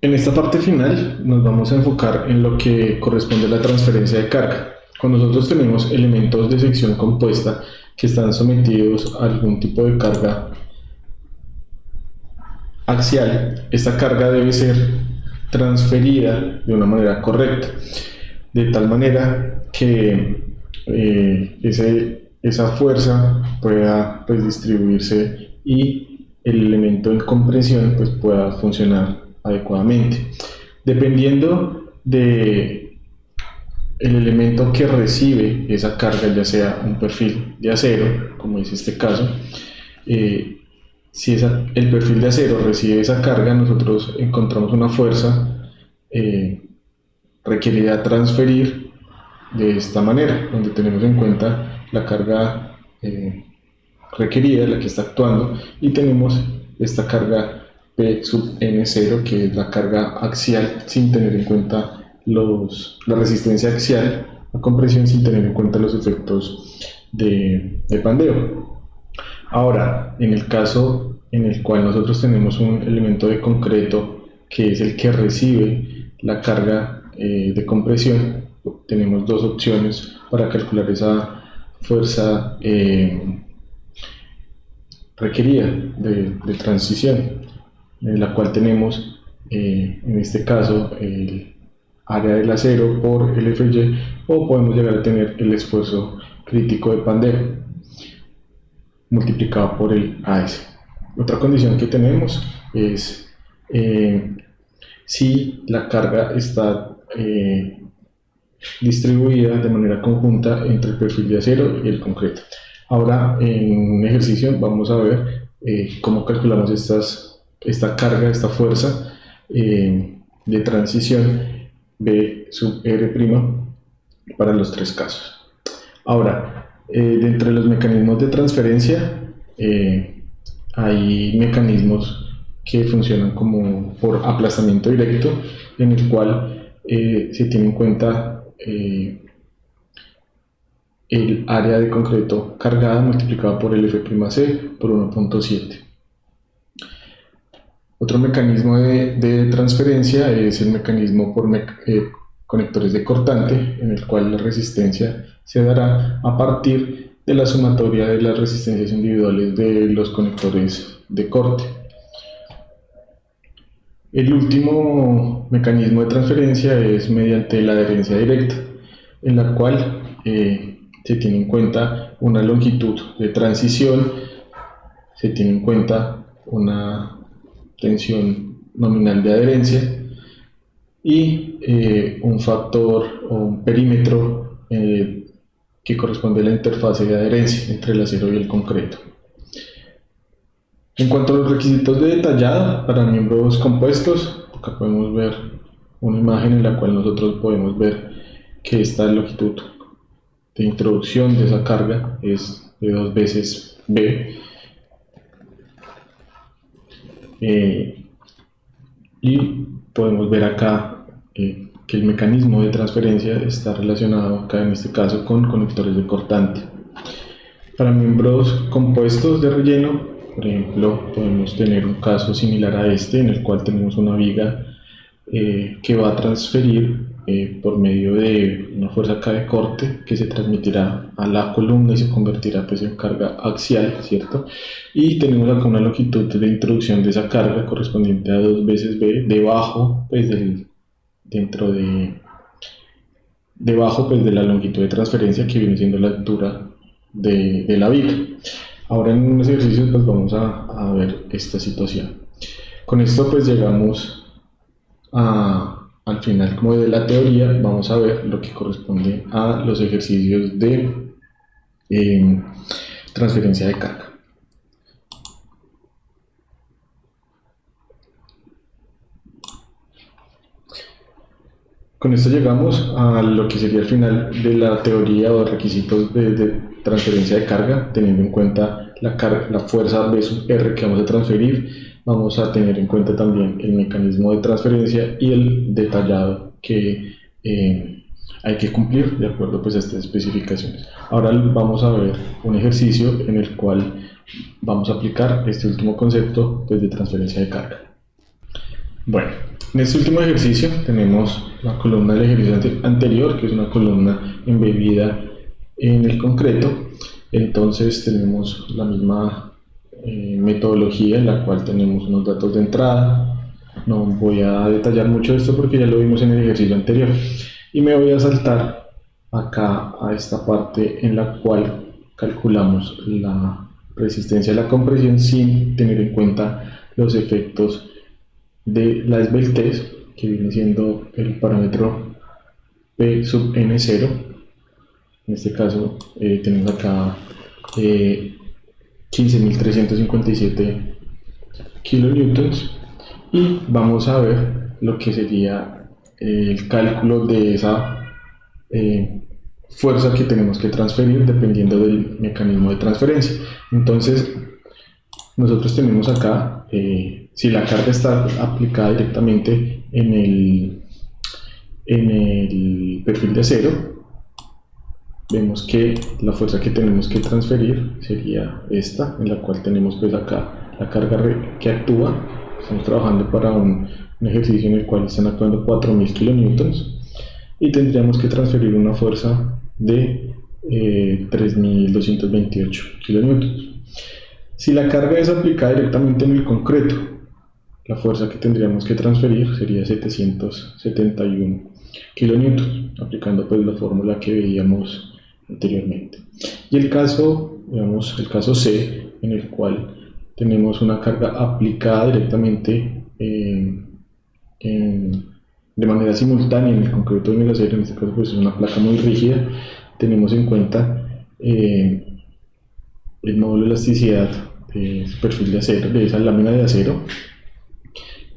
En esta parte final nos vamos a enfocar en lo que corresponde a la transferencia de carga. Cuando nosotros tenemos elementos de sección compuesta que están sometidos a algún tipo de carga axial, esta carga debe ser transferida de una manera correcta, de tal manera que esa fuerza pueda distribuirse y el elemento en compresión pueda funcionar adecuadamente. Dependiendo de el elemento que recibe esa carga, ya sea un perfil de acero, como es este caso, si el perfil de acero recibe esa carga, nosotros encontramos una fuerza requerida a transferir de esta manera, donde tenemos en cuenta la carga requerida, la que está actuando, y tenemos esta carga P sub N0, que es la carga axial, sin tener en cuenta la resistencia axial a compresión, sin tener en cuenta los efectos de pandeo. Ahora, en el caso en el cual nosotros tenemos un elemento de concreto que es el que recibe la carga de compresión, tenemos dos opciones para calcular esa fuerza requerida de transición, en la cual tenemos en este caso el área del acero por el Fy, o podemos llegar a tener el esfuerzo crítico de pandeo multiplicado por el AS. Otra condición que tenemos es si la carga está distribuida de manera conjunta entre el perfil de acero y el concreto. Ahora, en un ejercicio vamos a ver cómo calculamos esta carga, esta fuerza de transición B sub R' para los tres casos. Ahora, de entre los mecanismos de transferencia hay mecanismos que funcionan como por aplastamiento directo, en el cual se tiene en cuenta el área de concreto cargada multiplicada por el F'C por 1.7. Otro mecanismo de transferencia es el mecanismo por conectores de cortante, en el cual la resistencia se dará a partir de la sumatoria de las resistencias individuales de los conectores de corte. El último mecanismo de transferencia es mediante la adherencia directa, en la cual se tiene en cuenta una longitud de transición, se tiene en cuenta una tensión nominal de adherencia y un factor o un perímetro que corresponde a la interfase de adherencia entre el acero y el concreto. En cuanto a los requisitos de detallado para miembros compuestos, acá podemos ver una imagen en la cual nosotros podemos ver que esta longitud de introducción de esa carga es de 2 veces B, y podemos ver acá que el mecanismo de transferencia está relacionado acá en este caso con conectores de cortante. Para miembros compuestos de relleno, por ejemplo, podemos tener un caso similar a este, en el cual tenemos una viga que va a transferir por medio de una fuerza K de corte que se transmitirá a la columna y se convertirá en carga axial, ¿cierto? Y tenemos acá una longitud de introducción de esa carga correspondiente a 2 veces B debajo de la longitud de transferencia, que viene siendo la altura de la viga. Ahora en unos ejercicios vamos a ver esta situación. Con esto llegamos al final como de la teoría. Vamos a ver lo que corresponde a los ejercicios de transferencia de carga. Con esto llegamos a lo que sería el final de la teoría o requisitos de transferencia de carga, teniendo en cuenta la fuerza B sub R que vamos a transferir. Vamos a tener en cuenta también el mecanismo de transferencia y el detallado que hay que cumplir de acuerdo a estas especificaciones. Ahora vamos a ver un ejercicio en el cual vamos a aplicar este último concepto de transferencia de carga. Bueno, en este último ejercicio tenemos la columna del ejercicio anterior, que es una columna embebida en el concreto. Entonces tenemos la misma metodología en la cual tenemos unos datos de entrada. No voy a detallar mucho esto porque ya lo vimos en el ejercicio anterior. Y me voy a saltar acá a esta parte en la cual calculamos la resistencia a la compresión sin tener en cuenta los efectos de la esbeltez, que viene siendo el parámetro P sub n0. En este caso tenemos acá 15.357 kilonewtons, y vamos a ver lo que sería el cálculo de esa fuerza que tenemos que transferir dependiendo del mecanismo de transferencia. Entonces nosotros tenemos acá, si la carga está aplicada directamente en el perfil de acero, vemos que la fuerza que tenemos que transferir sería esta, en la cual tenemos pues acá la carga que actúa. Estamos trabajando para un ejercicio en el cual están actuando 4.000 kilonewtons, y tendríamos que transferir una fuerza de 3.228 kilonewtons. Si la carga es aplicada directamente en el concreto, la fuerza que tendríamos que transferir sería 771 kilonewtons, aplicando pues la fórmula que veíamos anteriormente. Y el caso, digamos, el caso C, en el cual tenemos una carga aplicada directamente de manera simultánea en el concreto y en el acero. En este caso pues es una placa muy rígida. Tenemos en cuenta el módulo de elasticidad de ese perfil de acero, de esa lámina de acero,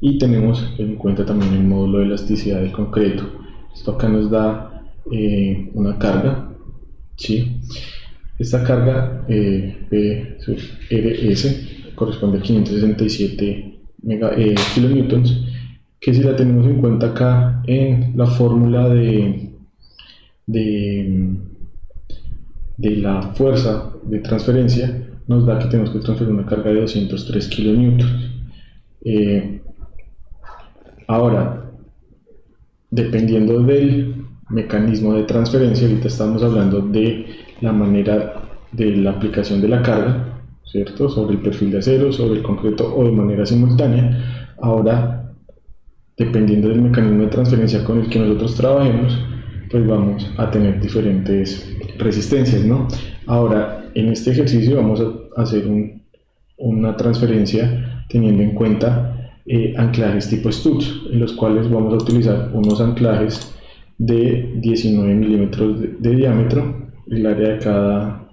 y tenemos en cuenta también el módulo de elasticidad del concreto. Esto acá nos da una carga, ¿sí? Esta carga P sub RS corresponde a 567 kilonewtons, que si la tenemos en cuenta acá en la fórmula de la fuerza de transferencia, nos da que tenemos que transferir una carga de 203 kilonewtons. Ahora, dependiendo del mecanismo de transferencia, ahorita estamos hablando de la manera de la aplicación de la carga, ¿cierto? Sobre el perfil de acero, sobre el concreto o de manera simultánea. Ahora, dependiendo del mecanismo de transferencia con el que nosotros trabajemos, pues vamos a tener diferentes resistencias, ¿no? Ahora, en este ejercicio vamos a hacer una transferencia teniendo en cuenta anclajes tipo studs, en los cuales vamos a utilizar unos anclajes de 19 milímetros de diámetro. El área de cada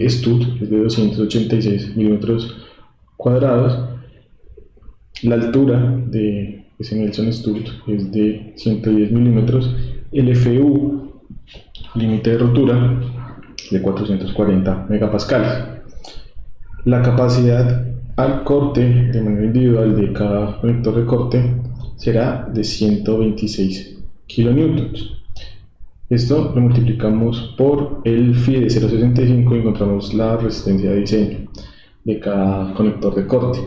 stud es de 286 milímetros cuadrados. La altura de ese Nelson stud es de 110 milímetros. El FU, límite de rotura, de 440 megapascales. La capacidad al corte de manera individual de cada conector de corte será de 126 kilonewtons. Esto lo multiplicamos por el phi de 0.65 y encontramos la resistencia de diseño de cada conector de corte.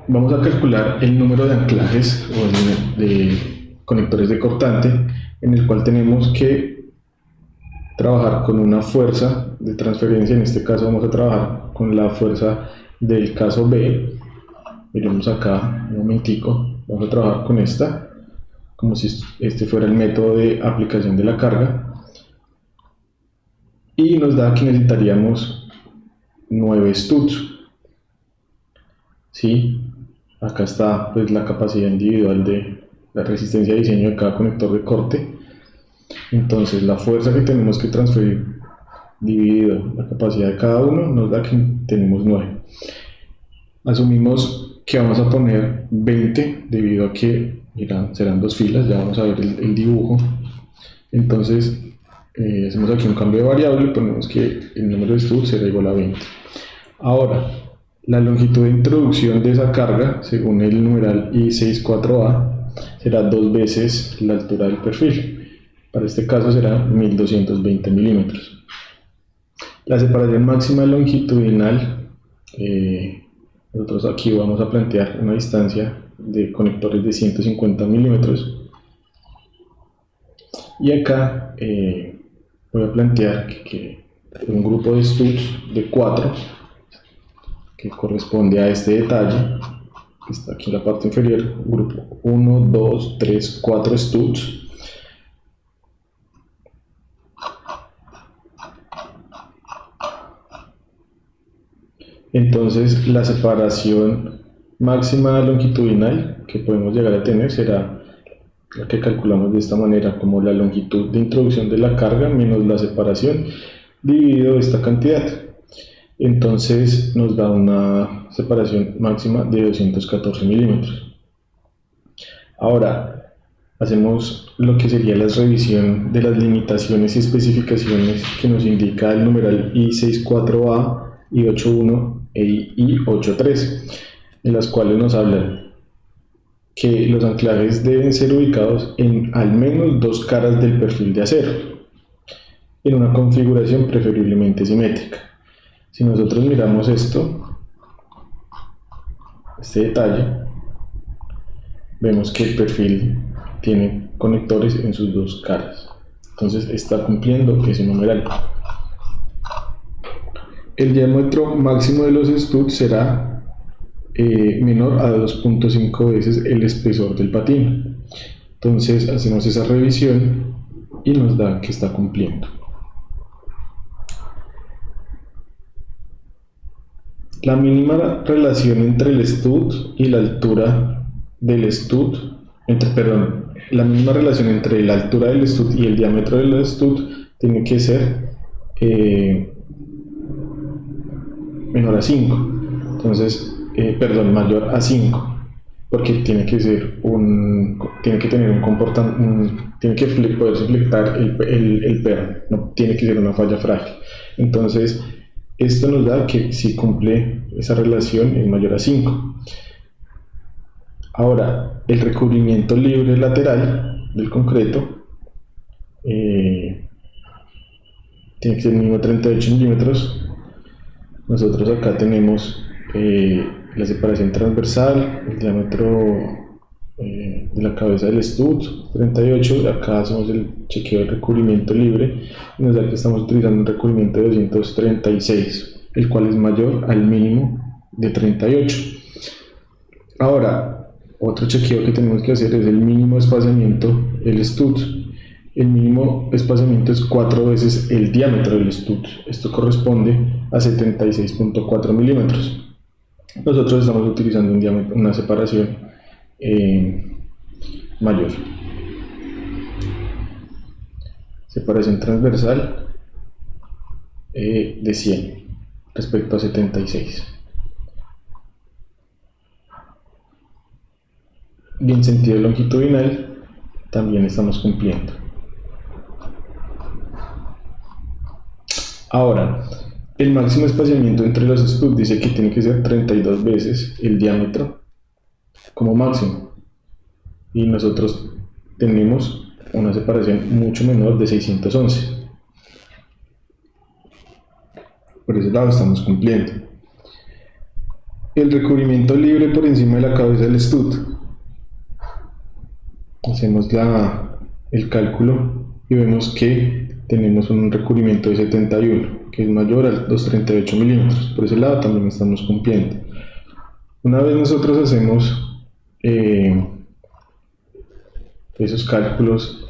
Vamos a calcular el número de anclajes o de conectores de cortante, en el cual tenemos que trabajar con una fuerza de transferencia. En este caso vamos a trabajar con la fuerza del caso B. Miremos acá un momentico, vamos a trabajar con esta, como si este fuera el método de aplicación de la carga, y nos da que necesitaríamos 9 studs, ¿sí? Acá está pues la capacidad individual de la resistencia de diseño de cada conector de corte. Entonces la fuerza que tenemos que transferir dividido la capacidad de cada uno nos da que tenemos 9. Asumimos que vamos a poner 20 debido a que serán dos filas. Ya vamos a ver el dibujo. Entonces hacemos aquí un cambio de variable y ponemos que el número de studs será igual a 20. Ahora, la longitud de introducción de esa carga, según el numeral I64A, será 2 veces la altura del perfil. Para este caso será 1220 milímetros. La separación máxima longitudinal, nosotros aquí vamos a plantear una distancia de conectores de 150 milímetros. Y acá voy a plantear que un grupo de studs de 4, que corresponde a este detalle, que está aquí en la parte inferior, grupo 1, 2, 3, 4 studs. Entonces la separación máxima longitudinal que podemos llegar a tener será la que calculamos de esta manera, como la longitud de introducción de la carga menos la separación dividido esta cantidad. Entonces nos da una separación máxima de 214 milímetros. Ahora hacemos lo que sería la revisión de las limitaciones y especificaciones que nos indica el numeral I64A, I81 e I83, en las cuales nos hablan que los anclajes deben ser ubicados en al menos 2 caras del perfil de acero, en una configuración preferiblemente simétrica. Si nosotros miramos esto, este detalle, vemos que el perfil tiene conectores en sus 2 caras, entonces está cumpliendo ese numeral. El diámetro máximo de los studs será menor a 2.5 veces el espesor del patín. Entonces hacemos esa revisión y nos da que está cumpliendo. La mínima relación entre el stud y la altura del stud, la mínima relación entre la altura del stud y el diámetro del stud tiene que ser menor a 5. Entonces, mayor a 5, porque tiene que tener un comportamiento, tiene que poderse flectar el perno, no tiene que ser una falla frágil. Entonces, esto nos da que si cumple esa relación es mayor a 5. Ahora, el recubrimiento libre lateral del concreto tiene que ser mínimo 38 milímetros. Nosotros acá tenemos la separación transversal, el diámetro de la cabeza del stud 38, acá hacemos el chequeo del recubrimiento libre y nos da que estamos utilizando un recubrimiento de 236, el cual es mayor al mínimo de 38. Ahora, otro chequeo que tenemos que hacer es el mínimo espaciamiento del stud. El mínimo espaciamiento es 4 veces el diámetro del stud. Esto corresponde a 76.4 milímetros. Nosotros estamos utilizando una separación mayor. Separación transversal de 100 respecto a 76. Y en sentido longitudinal también estamos cumpliendo. Ahora, el máximo espaciamiento entre los studs dice que tiene que ser 32 veces el diámetro como máximo. Y nosotros tenemos una separación mucho menor de 611. Por ese lado estamos cumpliendo. El recubrimiento libre por encima de la cabeza del stud. Hacemos el cálculo y vemos que tenemos un recubrimiento de 71, que es mayor a los 38 milímetros. Por ese lado también estamos cumpliendo. Una vez nosotros hacemos esos cálculos,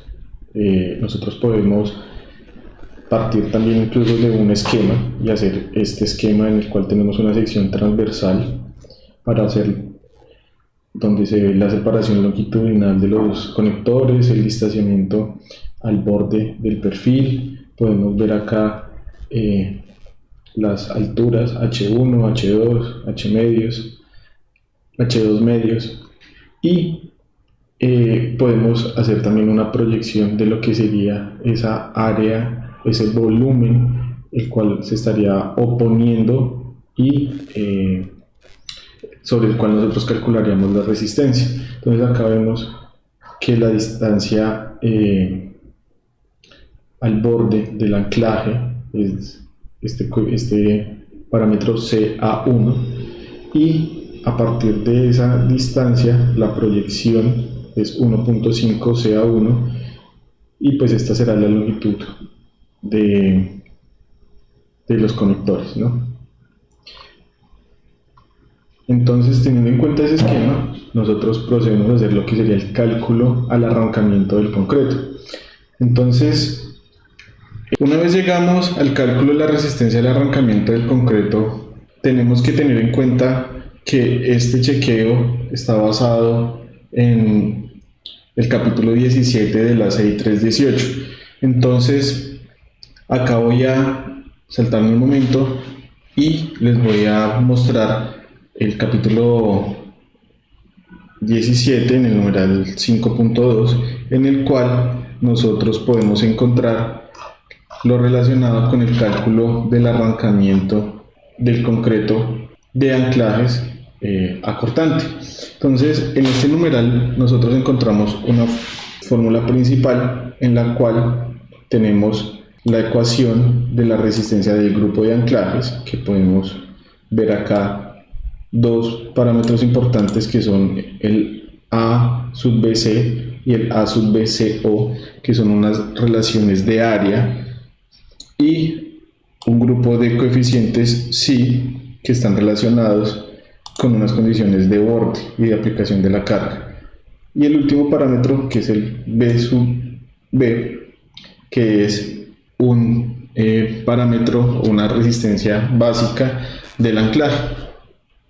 nosotros podemos partir también incluso de un esquema y hacer este esquema en el cual tenemos una sección transversal para hacer donde se ve la separación longitudinal de los conectores, el distanciamiento al borde del perfil. Podemos ver acá las alturas H1, H2, H medios, H2 medios, y podemos hacer también una proyección de lo que sería esa área, ese volumen, el cual se estaría oponiendo y sobre el cual nosotros calcularíamos la resistencia. Entonces acá vemos que la distancia al borde del anclaje es este parámetro CA1, y a partir de esa distancia la proyección es 1.5 CA1, y pues esta será la longitud de los conectores, ¿no? Entonces, teniendo en cuenta ese esquema, nosotros procedemos a hacer lo que sería el cálculo al arrancamiento del concreto. Entonces, una vez llegamos al cálculo de la resistencia al arrancamiento del concreto, tenemos que tener en cuenta que este chequeo está basado en el capítulo 17 de la CI 318. Entonces, acá voy a saltarme un momento y les voy a mostrar el capítulo 17 en el numeral 5.2, en el cual nosotros podemos encontrar lo relacionado con el cálculo del arrancamiento del concreto de anclajes acortante. Entonces, en este numeral nosotros encontramos una fórmula principal en la cual tenemos la ecuación de la resistencia del grupo de anclajes, que podemos ver acá dos parámetros importantes, que son el A sub BC y el A sub BCO, que son unas relaciones de área, y un grupo de coeficientes psi que están relacionados con unas condiciones de borde y de aplicación de la carga. Y el último parámetro, que es el B sub B, que es un parámetro o una resistencia básica del anclaje.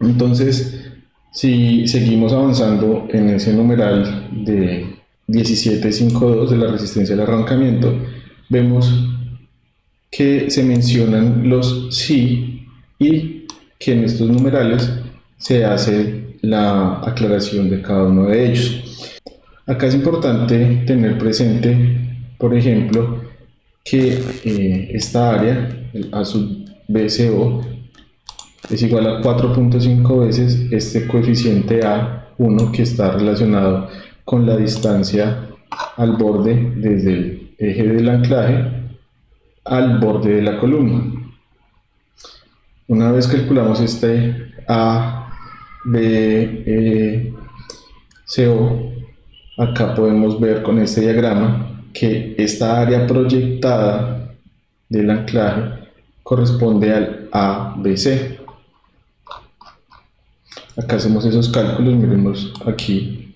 Entonces, si seguimos avanzando en ese numeral de 17.5.2 de la resistencia al arrancamiento, vemos que se mencionan los psi y que en estos numerales se hace la aclaración de cada uno de ellos. Acá es importante tener presente, por ejemplo, que esta área, el A sub BCO, es igual a 4.5 veces este coeficiente A1, que está relacionado con la distancia al borde desde el eje del anclaje al borde de la columna. Una vez calculamos este ABCO, acá podemos ver con este diagrama que esta área proyectada del anclaje corresponde al ABC. Acá hacemos esos cálculos, miremos aquí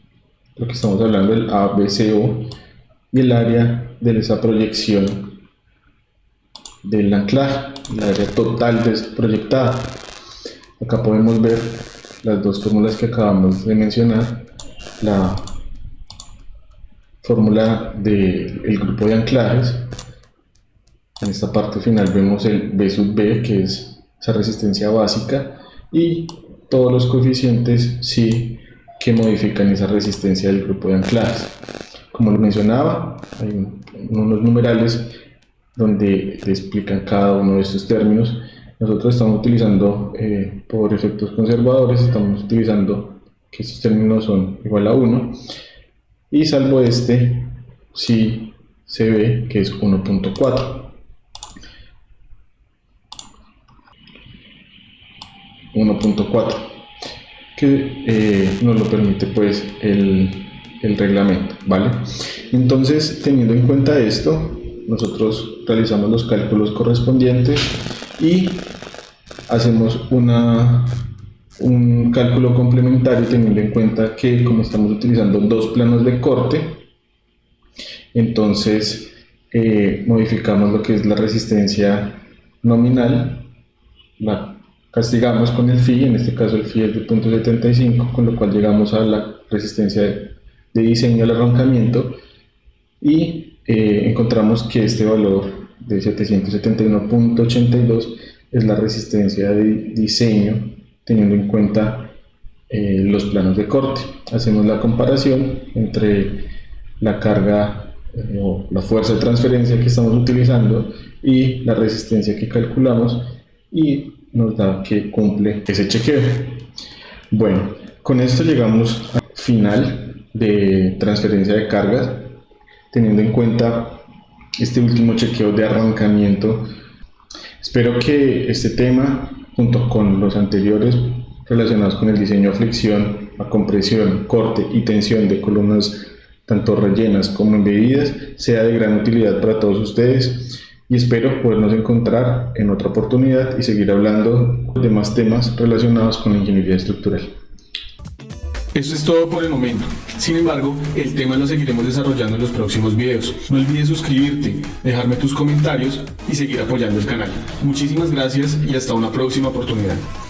lo que estamos hablando, el ABCO y el área de esa proyección del anclaje, el área total proyectada. Acá podemos ver las dos fórmulas que acabamos de mencionar, la fórmula del grupo de anclajes. En esta parte final vemos el B sub B, que es esa resistencia básica, y todos los coeficientes psi que modifican esa resistencia del grupo de anclajes. Como lo mencionaba, hay unos numerales donde te explican cada uno de estos términos. Nosotros estamos utilizando, por efectos conservadores, estamos utilizando que estos términos son igual a 1, y salvo este, sí se ve que es 1.4. 1.4, que nos lo permite pues el reglamento, ¿vale? Entonces, teniendo en cuenta esto, nosotros realizamos los cálculos correspondientes y hacemos un cálculo complementario, teniendo en cuenta que, como estamos utilizando dos planos de corte, entonces modificamos lo que es la resistencia nominal, la castigamos con el phi, en este caso el phi es de 0.75, con lo cual llegamos a la resistencia de diseño al arrancamiento, y encontramos que este valor de 771.82 es la resistencia de diseño teniendo en cuenta los planos de corte. Hacemos la comparación entre la carga o la fuerza de transferencia que estamos utilizando y la resistencia que calculamos, y nos da que cumple ese chequeo. Bueno, con esto llegamos al final de transferencia de cargas, teniendo en cuenta este último chequeo de arrancamiento. Espero que este tema, junto con los anteriores relacionados con el diseño a flexión, a compresión, corte y tensión de columnas tanto rellenas como embebidas, sea de gran utilidad para todos ustedes y espero podernos encontrar en otra oportunidad y seguir hablando de más temas relacionados con la ingeniería estructural. Eso es todo por el momento. Sin embargo, el tema lo seguiremos desarrollando en los próximos videos. No olvides suscribirte, dejarme tus comentarios y seguir apoyando el canal. Muchísimas gracias y hasta una próxima oportunidad.